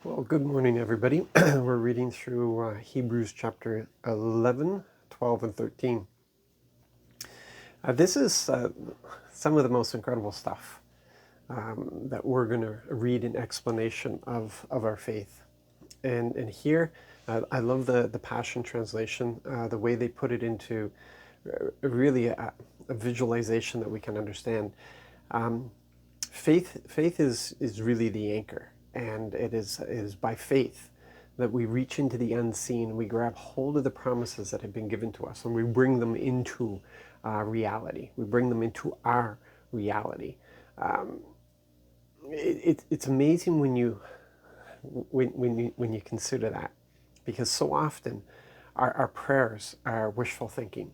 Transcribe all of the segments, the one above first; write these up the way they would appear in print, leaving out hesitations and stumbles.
Well, good morning, everybody. We're reading through Hebrews chapter 11, 12, and 13. This is some of the most incredible stuff that we're going to read in explanation of our faith. And here, I love the Passion Translation, the way they put it into really a visualization that we can understand. Faith is really the anchor, and it is by faith that we reach into the unseen, we grab hold of the promises that have been given to us, and we bring them into reality. We bring them into our reality. It's amazing when you consider that, because so often our prayers are wishful thinking.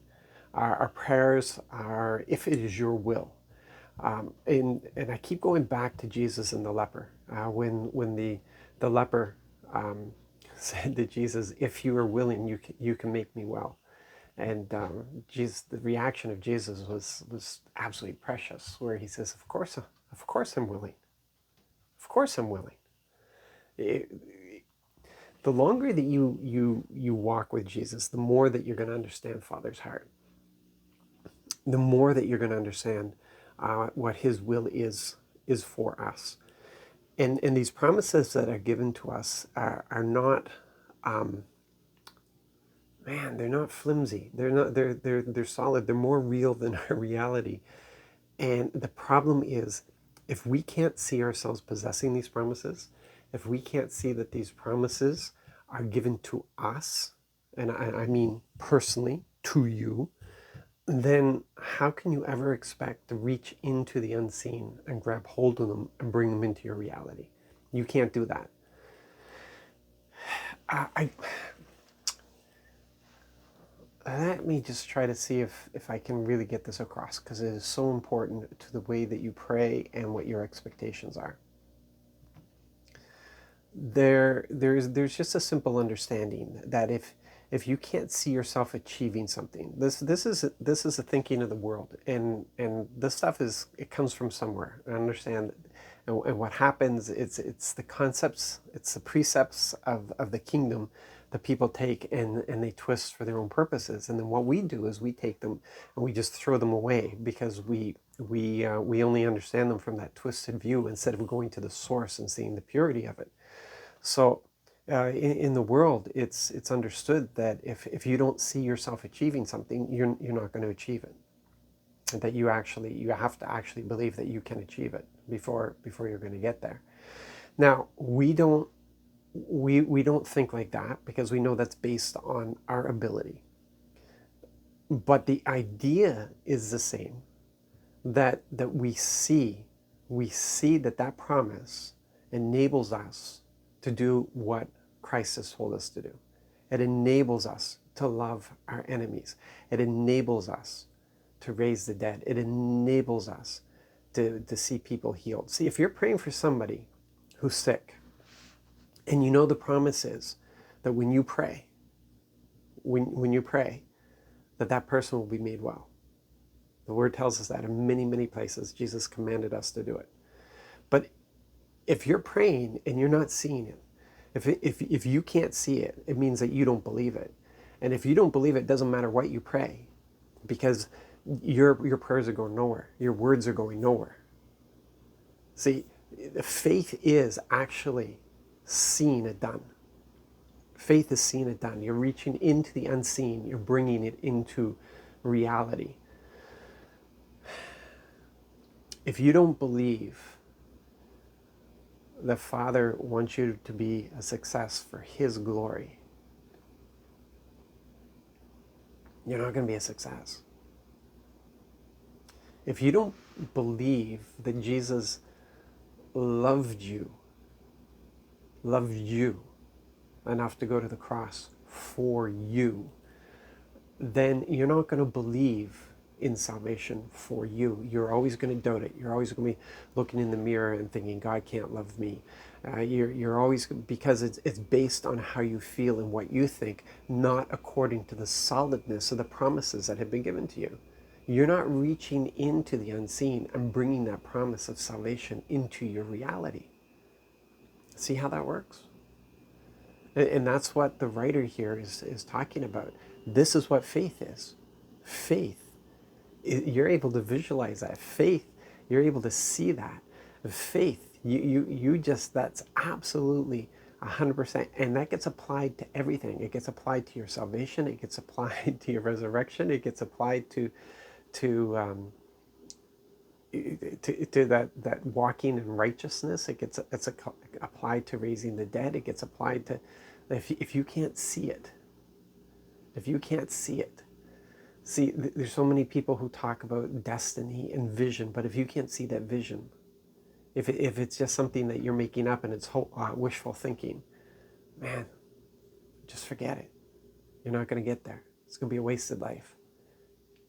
Our prayers are, if it is your will. And I keep going back to Jesus and the leper. When the leper said to Jesus, "If you are willing, you can make me well." And Jesus, the reaction of Jesus was absolutely precious, where he says, "Of course I'm willing. Of course I'm willing." The longer that you walk with Jesus, the more that you're going to understand Father's heart. The more that you're going to understand what His will is for us. And these promises that are given to us are not, they're not flimsy. They're solid. They're more real than our reality. And the problem is, if we can't see ourselves possessing these promises, if we can't see that these promises are given to us, and I mean personally to you, then how can you ever expect to reach into the unseen and grab hold of them and bring them into your reality? You can't do that. I Let me just try to see if I can really get this across, because it is so important to the way that you pray and what your expectations are. There's just a simple understanding that if you can't see yourself achieving something, this is a thinking of the world, and this stuff it comes from somewhere. I understand, and what happens, it's the concepts, it's the precepts of the kingdom that people take and they twist for their own purposes, and then what we do is we take them and we just throw them away, because we only understand them from that twisted view instead of going to the source and seeing the purity of it. So in the world, it's understood that if you don't see yourself achieving something, you're not going to achieve it. And that you have to actually believe that you can achieve it before you're going to get there. Now, we don't think like that, because we know that's based on our ability. But the idea is the same, that we see that promise enables us to do what Christ has told us to do. It enables us to love our enemies. It enables us to raise the dead. It enables us to see people healed. See, if you're praying for somebody who's sick, and you know the promise is that when you pray, that person will be made well. The Word tells us that in many, many places. Jesus commanded us to do it. But if you're praying and you're not seeing it, if you can't see it, it means that you don't believe it. And if you don't believe it, it doesn't matter what you pray, because your prayers are going nowhere. Your words are going nowhere. See, faith is actually seeing it done. Faith is seeing it done. You're reaching into the unseen. You're bringing it into reality. If you don't believe the Father wants you to be a success for His glory, you're not going to be a success. If you don't believe that Jesus loved you enough to go to the cross for you, then you're not going to believe in salvation for you. You're always going to doubt it. You're always going to be looking in the mirror and thinking, God can't love me. You're always, because it's based on how you feel and what you think, not according to the solidness of the promises that have been given to you. You're not reaching into the unseen and bringing that promise of salvation into your reality. See how that works? And that's what the writer here is talking about. This is what faith is. Faith, you're able to visualize that. Faith, you're able to see that. Faith, you just, that's absolutely 100%. And that gets applied to everything. It gets applied to your salvation. It gets applied to your resurrection. It gets applied to that walking in righteousness. It's applied to raising the dead. It gets applied to, if you can't see it, if you can't see it, see, there's so many people who talk about destiny and vision, but if you can't see that vision, if it's just something that you're making up and it's wishful thinking, man, just forget it. You're not going to get there. It's going to be a wasted life.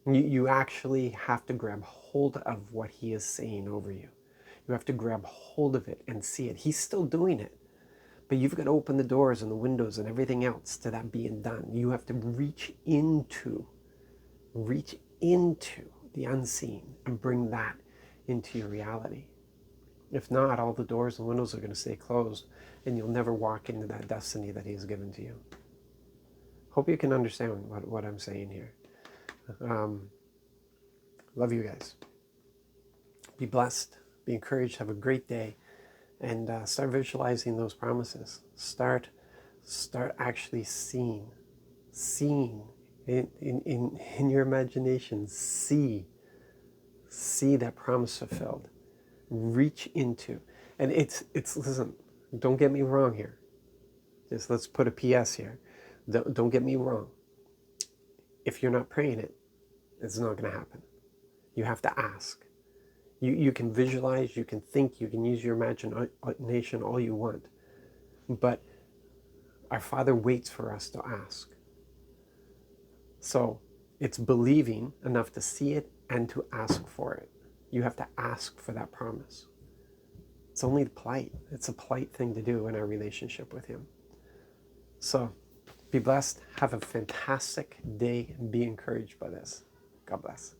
You actually have to grab hold of what he is saying over you. You have to grab hold of it and see it. He's still doing it. But you've got to open the doors and the windows and everything else to that being done. You have to reach into the unseen and bring that into your reality. If not, all the doors and windows are going to stay closed and you'll never walk into that destiny that he has given to you. Hope you can understand what I'm saying here. Love you guys. Be blessed. Be encouraged. Have a great day. And start visualizing those promises. Start actually seeing in your imagination. See that promise fulfilled. Reach into. And it's listen, don't get me wrong here. Just let's put a PS here. Don't get me wrong. If you're not praying it, it's not going to happen. You have to ask. You can visualize, you can think, you can use your imagination all you want. But our Father waits for us to ask. So it's believing enough to see it and to ask for it. You have to ask for that promise. It's only polite. It's a polite thing to do in our relationship with him. So be blessed. Have a fantastic day and be encouraged by this. God bless.